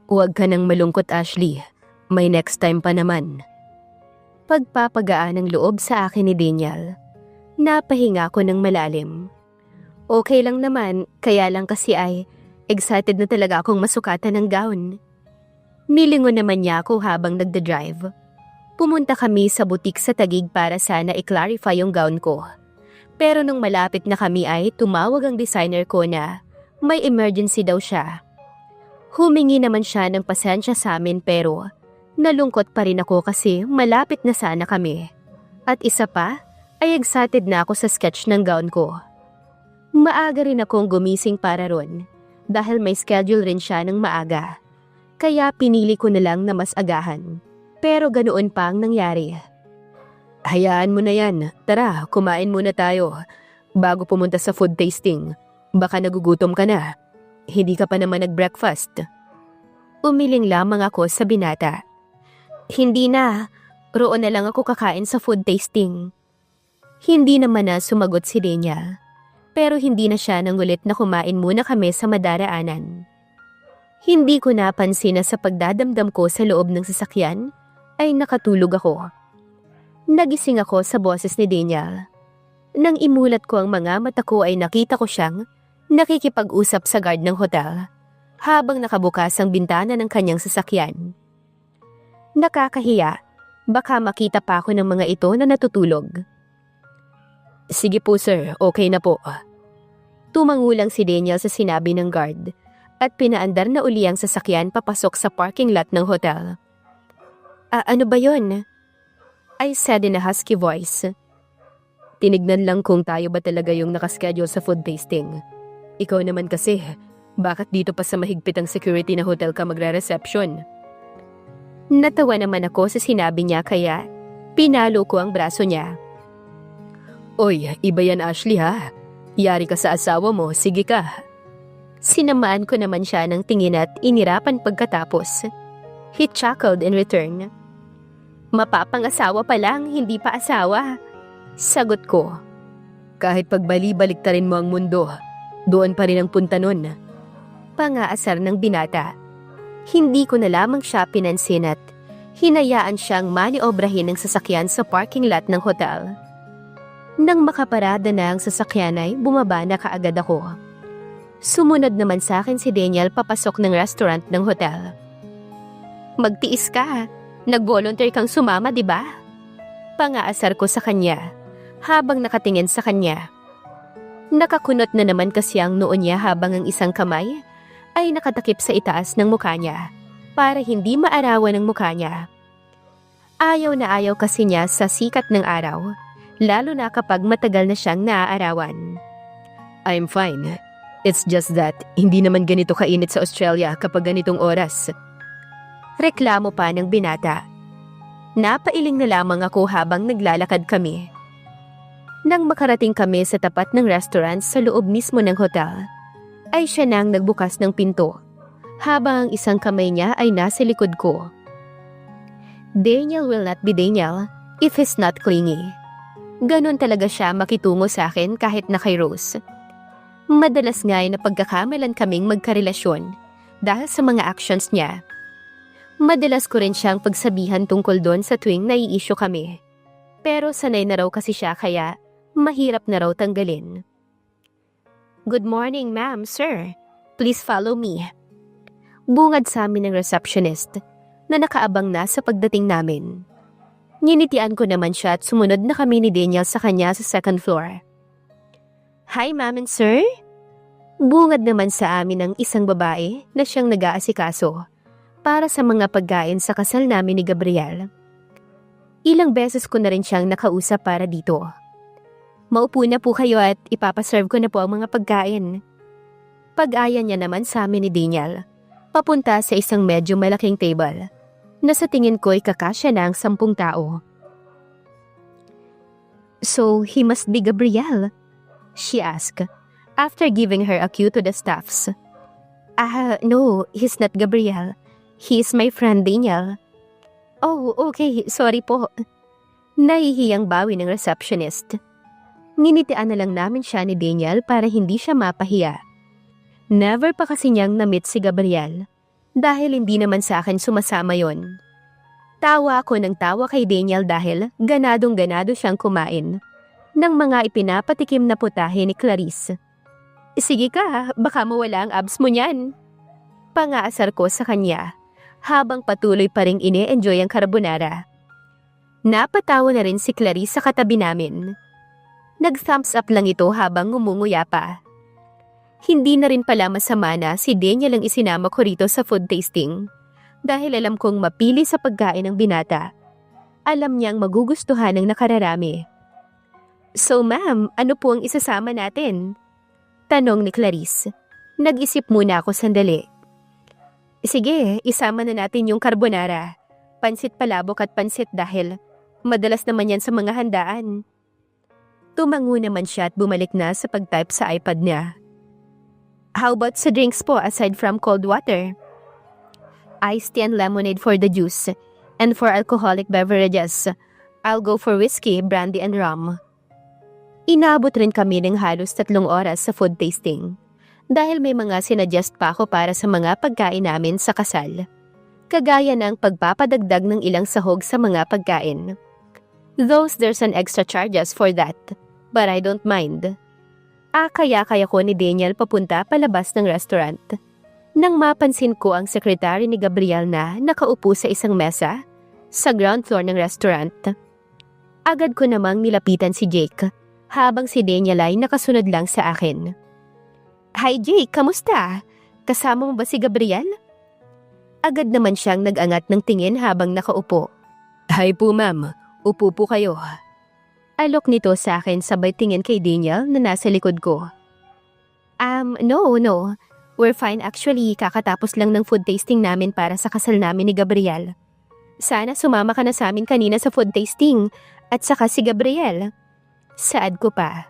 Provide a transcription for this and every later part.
Huwag ka nang malungkot, Ashley. May next time pa naman. Pagpapagaan ng loob sa akin ni Daniel. Napahinga ko ng malalim. Okay lang naman, kaya lang kasi ay excited na talaga akong masukatan ng gown. Nilingon naman niya ako habang nagda-drive. Pumunta kami sa butik sa Taguig para sana i-clarify yung gown ko. Pero nung malapit na kami ay tumawag ang designer ko na may emergency daw siya. Humingi naman siya ng pasensya sa amin pero nalungkot pa rin ako kasi malapit na sana kami. At isa pa, ay excited na ako sa sketch ng gown ko. Maaga rin akong gumising para ron dahil may schedule rin siya ng maaga. Kaya pinili ko na lang na mas agahan. Pero ganoon pa ang nangyari. Hayaan mo na yan. Tara, kumain muna tayo. Bago pumunta sa food tasting. Baka nagugutom ka na. Hindi ka pa naman nag-breakfast. Umiling lamang ako sa binata. Hindi na. Roon na lang ako kakain sa food tasting. Hindi naman na sumagot si Daniel. Pero hindi na siya nangulit na kumain muna kami sa madaraanan. Hindi ko napansin na sa pagdadamdam ko sa loob ng sasakyan ay nakatulog ako. Nagising ako sa boses ni Daniel. Nang imulat ko ang mga mata ko ay nakita ko siyang nakikipag-usap sa guard ng hotel habang nakabukas ang bintana ng kanyang sasakyan. Nakakahiya, baka makita pa ako ng mga ito na natutulog. Sige po sir, okay na po. Tumangulang si Daniel sa sinabi ng guard at pinaandar na uli ang sasakyan papasok sa parking lot ng hotel. Ano ba yon? I said in a husky voice. Tinignan lang kung tayo ba talaga yung nakaschedule sa food tasting. Ikaw naman kasi, bakit dito pa sa mahigpit ang security na hotel ka magre-reception? Natawa naman ako sa sinabi niya kaya pinalo ko ang braso niya. Oy, iba yan Ashley ha. Yari ka sa asawa mo, sige ka. Sinamaan ko naman siya ng tingin at inirapan pagkatapos. He chuckled in return. Mapapangasawa pa lang, hindi pa asawa. Sagot ko. Kahit pagbali-baliktarin mo ang mundo, doon pa rin ang punta nun. Pangaasar ng binata. Hindi ko na lamang siya pinansin at hinayaan siyang maniobrahin ng sasakyan sa parking lot ng hotel. Nang makaparada na ang sasakyan ay bumaba na kaagad ako. Sumunod naman sa akin si Daniel papasok ng restaurant ng hotel. Magtiis ka, nag-volunteer kang sumama, di ba? Pangaasar ko sa kanya habang nakatingin sa kanya. Nakakunot na naman kasi ang noo niya habang ang isang kamay ay nakatakip sa itaas ng mukha niya para hindi maarawan ang mukha niya. Ayaw na ayaw kasi niya sa sikat ng araw, lalo na kapag matagal na siyang naaarawan. I'm fine. It's just that hindi naman ganito kainit sa Australia kapag ganitong oras. Reklamo pa ng binata. Napailing na lamang ako habang naglalakad kami. Nang makarating kami sa tapat ng restaurant sa loob mismo ng hotel, ay siya nang nagbukas ng pinto, habang ang isang kamay niya ay nasa likod ko. Daniel will not be Daniel if he's not clingy. Ganon talaga siya makitungo sa akin kahit na kay Rose. Madalas nga ay napagkakamalan kaming magkarelasyon dahil sa mga actions niya. Madalas ko rin siyang pagsabihan tungkol doon sa tuwing nai-issue kami. Pero sanay na raw kasi siya kaya mahirap na raw tanggalin. Good morning, ma'am, sir. Please follow me. Bungad sa amin ng receptionist na nakaabang na sa pagdating namin. Nginitian ko naman siya at sumunod na kami ni Daniel sa kanya sa second floor. Hi, ma'am and sir. Bungad naman sa amin ng isang babae na siyang nag-aasikaso para sa mga pagkain sa kasal namin ni Gabriel. Ilang beses ko na rin siyang nakausap para dito. Maupo na po kayo at ipapaserve ko na po ang mga pagkain. Pag-aya niya naman sa amin ni Daniel, papunta sa isang medyo malaking table, na sa tingin ko'y kakasya na ang 10 tao. So, he must be Gabriel? She asked, after giving her a cue to the staffs. No, he's not Gabriel. He's my friend Daniel. Oh, okay, sorry po. Nahihiyang bawi ng receptionist. Nginitian na lang namin siya ni Daniel para hindi siya mapahiya. Never pa kasi niyang na-meet si Gabriel. dahil hindi naman sa akin sumasama yon. Tawa ako ng tawa kay Daniel dahil ganadong-ganado siyang kumain ng mga ipinapatikim na putahe ni Clarice. Sige ka, baka mawala ang abs mo niyan. Pangaasar ko sa kanya habang patuloy pa ring ine-enjoy ang carbonara. Napatawa na rin si Clarice sa katabi namin. Nag-thumbs up lang ito habang ngumunguya pa. Hindi na rin pala masama na si Daniel ang isinama ko rito sa food tasting dahil alam kong mapili sa pagkain ng binata. Alam niyang magugustuhan ng nakararami. So ma'am, ano po ang isasama natin? Tanong ni Clarice. Nag-isip muna ako sandali. Sige, isama na natin yung carbonara, pansit palabok at pansit dahil madalas naman yan sa mga handaan. Tumango naman siya at bumalik na sa pag-type sa iPad niya. How about sa drinks po aside from cold water? Iced tea and lemonade for the juice, and for alcoholic beverages, I'll go for whiskey, brandy and rum. Inaabot rin kami ng halos 3 oras sa food tasting dahil may mga sinadjust pa ako para sa mga pagkain namin sa kasal. Kagaya ng pagpapadagdag ng ilang sahog sa mga pagkain. Those there's an extra charges for that, but I don't mind. Kaya ko ni Daniel papunta palabas ng restaurant. Nang mapansin ko ang sekretary ni Gabriel na nakaupo sa isang mesa sa ground floor ng restaurant. Agad ko namang nilapitan si Jake habang si Daniel ay nakasunod lang sa akin. Hi Jake, kamusta? Kasama mo ba si Gabriel? Agad naman siyang nag-angat ng tingin habang nakaupo. Hi po ma'am, upo po kayo. Alok nito sa akin sabay tingin kay Daniel na nasa likod ko. No. We're fine actually, kakatapos lang ng food tasting namin para sa kasal namin ni Gabriel. Sana sumama ka na sa amin kanina sa food tasting at saka si Gabriel. Saad ko pa.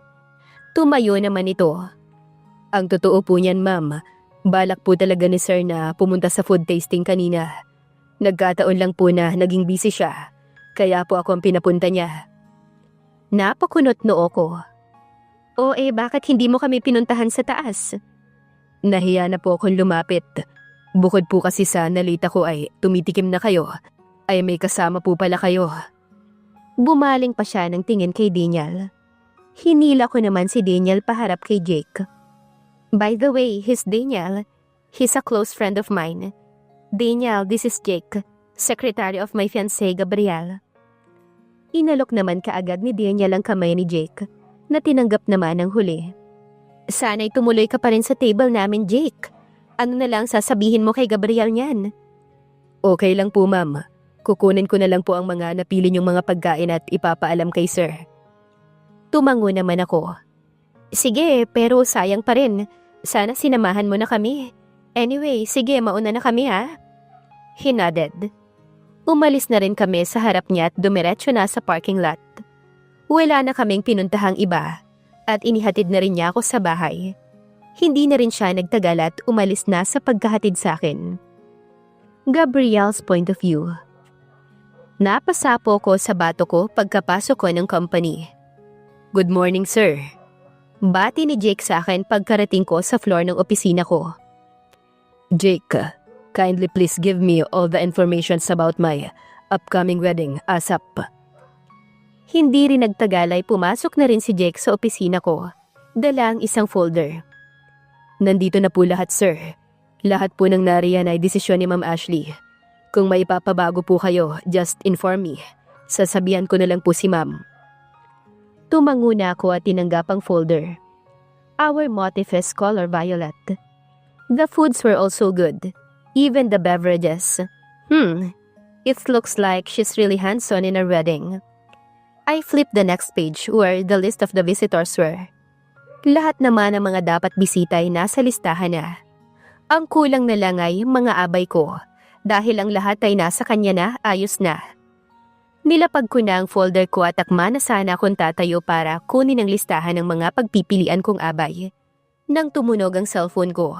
Tumayo naman ito. Ang totoo po niyan ma'am, balak po talaga ni sir na pumunta sa food tasting kanina. Nagkataon lang po na naging busy siya, kaya po ako ang pinapunta niya. Napakunot noo ko. Bakit hindi mo kami pinuntahan sa taas? Nahiya na po akong lumapit. Bukod po kasi sa nalita ko ay tumitikim na kayo, ay may kasama po pala kayo. Bumaling pa siya ng tingin kay Daniel. Hinila ko naman si Daniel paharap kay Jake. By the way, he's Daniel. He's a close friend of mine. Daniel, this is Jake, secretary of my fiancé Gabriel. Inalok naman kaagad ni Daniel ang kamay ni Jake, na tinanggap naman ang huli. Sana'y tumuloy ka pa rin sa table namin, Jake. Ano na lang sasabihin mo kay Gabriel niyan? Okay lang po, ma'am. Kukunin ko na lang po ang mga napili niyong mga pagkain at ipapaalam kay sir. Tumango naman ako. Sige, pero sayang pa rin. Sana sinamahan mo na kami. Anyway, sige, mauna na kami ha. He nodded. Umalis na rin kami sa harap niya at dumiretso na sa parking lot. Wala na kaming pinuntahang iba. At inihatid na rin niya ako sa bahay. Hindi na rin siya nagtagal at umalis na sa pagkahatid sa akin. Gabriel's point of view. Napasapo ko sa bato ko pagkapasok ko ng company. Good morning, sir. Bati ni Jake sa akin pagkarating ko sa floor ng opisina ko. Jake, kindly please give me all the information about my upcoming wedding ASAP. Hindi rin nagtagal ay pumasok na rin si Jake sa opisina ko. Dala ang isang folder. Nandito na po lahat, sir. Lahat po ng nariyan ay desisyon ni Ma'am Ashley. Kung may ipapabago po kayo, just inform me. Sasabihan ko na lang po si Ma'am. Tumango na ako at tinanggap ang folder. Our motif is color violet. The foods were also good. Even the beverages. It looks like she's really hands-on in her wedding. I flipped the next page where the list of the visitors were. Lahat naman ng mga dapat bisita ay nasa listahan na. Ang kulang na lang ay mga abay ko dahil ang lahat ay nasa kanya na, ayos na. Nilapag ko na ang folder ko at akma na sana akong tatayo para kunin ang listahan ng mga pagpipilian kong abay. Nang tumunog ang cellphone ko.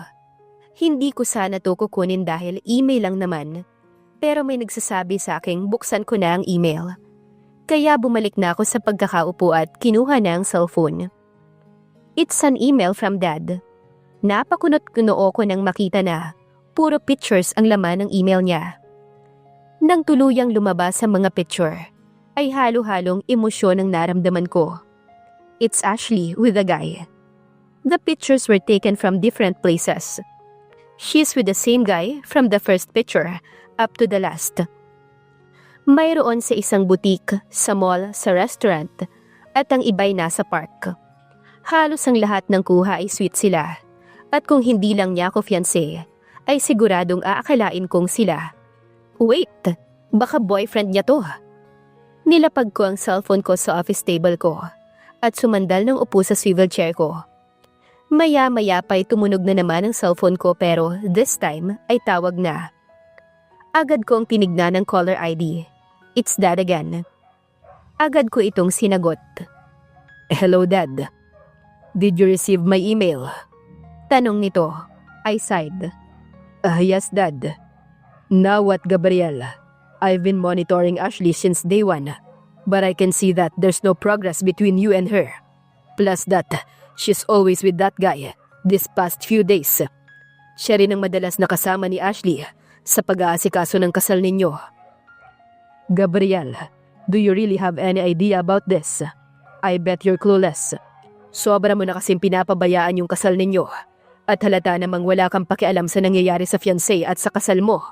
Hindi ko sana to kukunin dahil email lang naman. Pero may nagsasabi sa aking buksan ko na ang email. Kaya bumalik na ako sa pagkakaupo at kinuha na ang cellphone. It's an email from Dad. Napakunot ko noo ko nang makita na Puro pictures ang laman ng email niya. Nang tuluyang lumabas sa mga picture, ay halo-halong emosyon ang naramdaman ko. It's Ashley with a guy. The pictures were taken from different places. She's with the same guy from the first picture up to the last. Mayroon sa isang boutique, sa mall, sa restaurant, at ang iba'y nasa park. Halos ang lahat ng kuha ay sweet sila. At kung hindi lang niya ako fiancé, ay siguradong aakalain kong sila. Wait, baka boyfriend niya to. Nilapag ko ang cellphone ko sa office table ko at sumandal ng upo sa swivel chair ko. Maya-maya pa'y tumunog na naman ang cellphone ko pero this time ay tawag na. Agad kong tinignan ng caller ID. It's Dad again. Agad ko itong sinagot. Hello Dad. Did you receive my email? Tanong nito. I sighed. Yes Dad. Now what Gabriel? I've been monitoring Ashley since day one. But I can see that there's no progress between you and her. Plus that, she's always with that guy this past few days. Siya rin ang madalas nakasama ni Ashley sa pag-aasikaso ng kasal ninyo. Gabriel, do you really have any idea about this? I bet you're clueless. Sobra mo na kasing pinapabayaan yung kasal ninyo at halata namang wala kang pakialam sa nangyayari sa fiancé at sa kasal mo.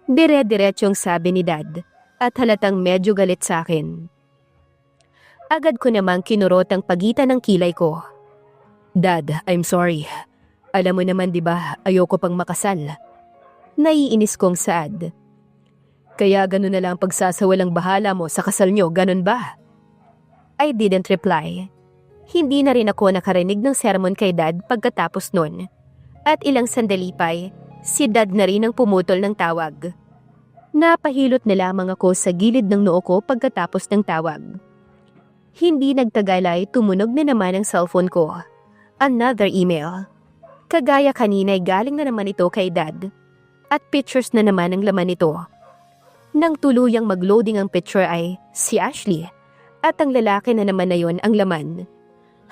Dire-diretsong sabi ni Dad at halatang medyo galit sa akin. Agad ko namang kinurot ang pagitan ng kilay ko. Dad, I'm sorry. Alam mo naman 'di ba, ayoko pang makasal. Naiinis kong saad. Kaya ganun na lang pagsasawalang bahala mo sa kasal nyo, ganun ba? I didn't reply. Hindi na rin ako nakarinig ng sermon kay Dad pagkatapos nun. At ilang sandali pa'y, si Dad na rin ang pumutol ng tawag. Napahilot na lamang ako sa gilid ng noo ko pagkatapos ng tawag. Hindi nagtagal ay tumunog na naman ang cellphone ko. Another email. Kagaya kanina'y galing na naman ito kay Dad. At pictures na naman ang laman nito. Nang tuluyang mag-loading ang picture ay si Ashley. At ang lalaki na naman na yon ang laman.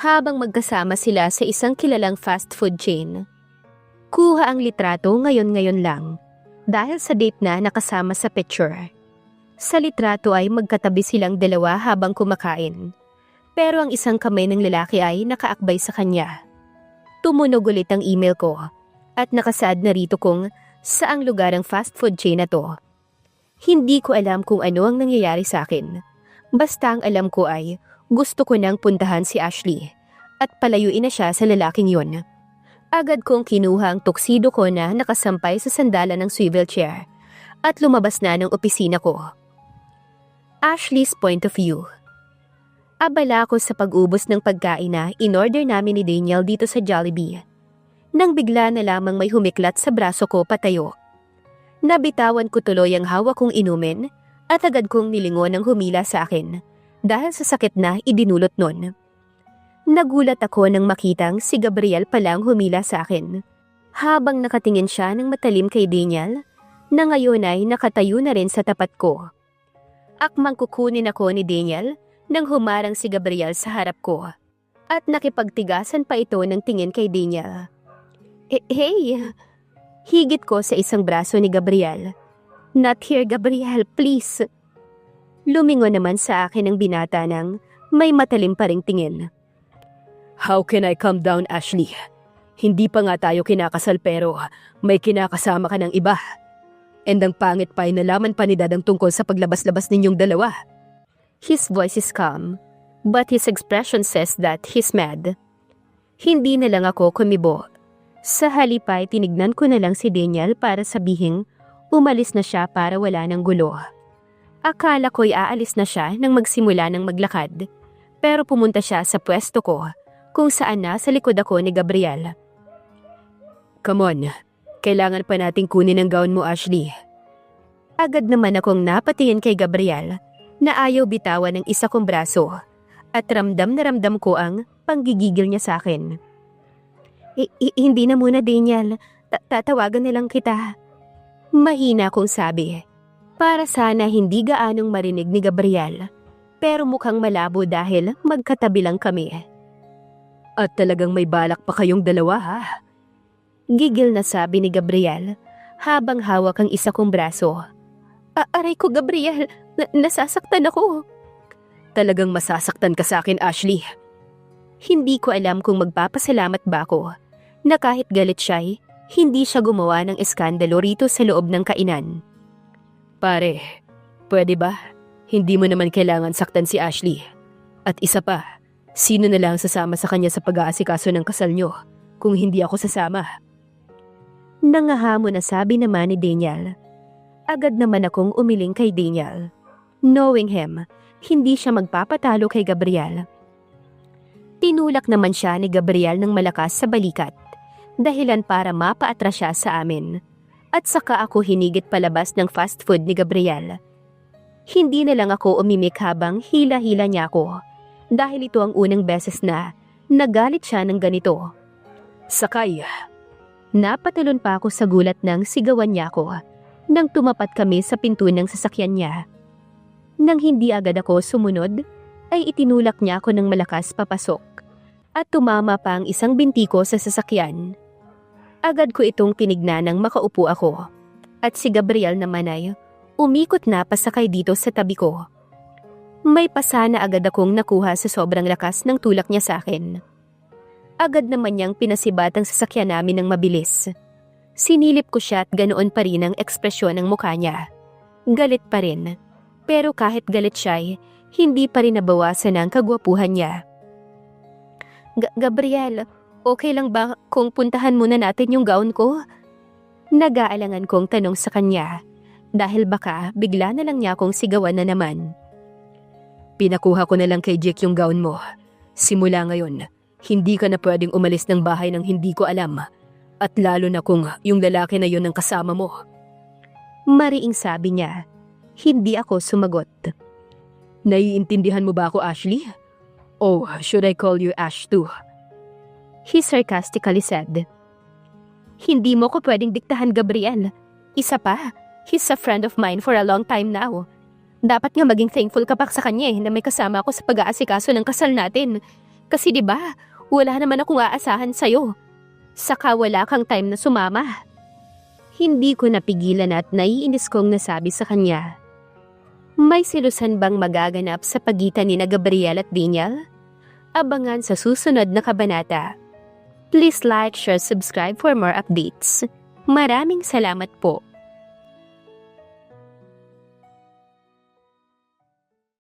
Habang magkasama sila sa isang kilalang fast food chain. Kuha ang litrato ngayon lang. Dahil sa date na nakasama sa picture. Sa litrato ay magkatabi silang dalawa habang kumakain. Pero ang isang kamay ng lalaki ay nakaakbay sa kanya. Tumunog ulit ang email ko at nakasaad na rito kung saang lugar ang fast food chain na to. Hindi ko alam kung ano ang nangyayari sa akin. Basta ang alam ko ay gusto ko nang puntahan si Ashley at palayuin na siya sa lalaking yon. Agad kong kinuha ang tuxedo ko na nakasampay sa sandalan ng swivel chair at lumabas na ng opisina ko. Ashley's point of view. Abala ako sa pag-ubos ng pagkain na in-order namin ni Daniel dito sa Jollibee. Nang bigla na lamang may humiklat sa braso ko patayo. Nabitawan ko tuloy ang hawak kong inumin at agad kong nilingon ang humila sa akin dahil sa sakit na idinulot nun. Nagulat ako nang makitang si Gabriel palang humila sa akin. Habang nakatingin siya ng matalim kay Daniel, na ngayon ay nakatayo na rin sa tapat ko. Akmang kukunin ako ni Daniel nang humarang si Gabriel sa harap ko. At nakipagtigasan pa ito ng tingin kay Daniel. Hey! Higit ko sa isang braso ni Gabriel. Not here, Gabriel, please. Lumingon naman sa akin ang binata ng may matalim pa ring tingin. How can I calm down, Ashley? Hindi pa nga tayo kinakasal pero may kinakasama ka ng iba. And ang pangit pa ay nalaman pa ni Dad ang tungkol sa paglabas-labas ninyong dalawa. His voice is calm, but his expression says that he's mad. Hindi na lang ako kumibo. Sa halip ay tinignan ko na lang si Daniel para sabihing umalis na siya para wala ng gulo. Akala ko'y aalis na siya nang magsimula ng maglakad, pero pumunta siya sa pwesto ko kung saan na sa likod ako ni Gabriel. Come on, kailangan pa nating kunin ang gown mo, Ashley. Agad naman akong napatingin kay Gabriel na ayaw bitawan ng isa kong braso at ramdam na ramdam ko ang panggigigil niya sa akin. Hindi na muna, Daniel. Tatawagan na lang kita. Mahina kong sabi. Para sana hindi gaanong marinig ni Gabriel. Pero mukhang malabo dahil magkatabi lang kami. At talagang may balak pa kayong dalawa, ha? Gigil na sabi ni Gabriel habang hawak ang isa kong braso. Aray ko, Gabriel, nasasaktan ako. Talagang masasaktan ka sa akin, Ashley. Hindi ko alam kung magpapasalamat ba ako na kahit galit siya'y hindi siya gumawa ng eskandalo rito sa loob ng kainan. Pare, pwede ba? Hindi mo naman kailangan saktan si Ashley. At isa pa, sino na lang sasama sa kanya sa pag-aasikaso ng kasal nyo kung hindi ako sasama? Nangahamon na sabi naman ni Daniel. Agad naman akong umiling kay Daniel. Knowing him, hindi siya magpapatalo kay Gabriel. Tinulak naman siya ni Gabriel ng malakas sa balikat, dahilan para mapaatras siya sa amin. At saka ako hinigit palabas ng fast food ni Gabriel. Hindi na lang ako umimik habang hila-hila niya ako, dahil ito ang unang beses na nagalit siya ng ganito. Sakay! Napatalon pa ako sa gulat ng sigawan niya ako nang tumapat kami sa pinto ng sasakyan niya. Nang hindi agad ako sumunod, ay itinulak niya ako ng malakas papasok at tumama pa ang isang binti ko sa sasakyan. Agad ko itong tinignan nang makaupo ako at si Gabriel naman ay umikot na pasakay dito sa tabi ko. May pasa na agad akong nakuha sa sobrang lakas ng tulak niya sa akin. Agad naman niyang pinasibat ang sasakyan namin ng mabilis. Sinilip ko siya at ganoon pa rin ang ekspresyon ng mukha niya. Galit pa rin. Pero kahit galit siya, hindi pa rin nabawasan ang kagwapuhan niya. Gabriel, okay lang ba kung puntahan muna natin yung gown ko? Nag-aalangan kong tanong sa kanya dahil baka bigla na lang niya akong sigawan na naman. Pinakuha ko na lang kay Jake yung gown mo. Simula ngayon, hindi ka na pwedeng umalis ng bahay nang hindi ko alam. At lalo na kung yung lalaki na yun ang kasama mo. Mariing sabi niya. Hindi ako sumagot. Naiintindihan mo ba ako, Ashley? Oh, should I call you Ash too? He sarcastically said. Hindi mo ko pwedeng diktahan, Gabriel. Isa pa, he's a friend of mine for a long time now. Dapat nga maging thankful ka pa sa kanya na may kasama ako sa pag-aasikaso ng kasal natin. Kasi 'di ba, wala naman akong aasahan sa'yo. Saka wala kang time na sumama. Hindi ko napigilan at naiinis kong nasabi sa kanya. May silusan bang magaganap sa pagitan ni Gabriel at Daniel? Abangan sa susunod na kabanata. Please like, share, subscribe for more updates. Maraming salamat po.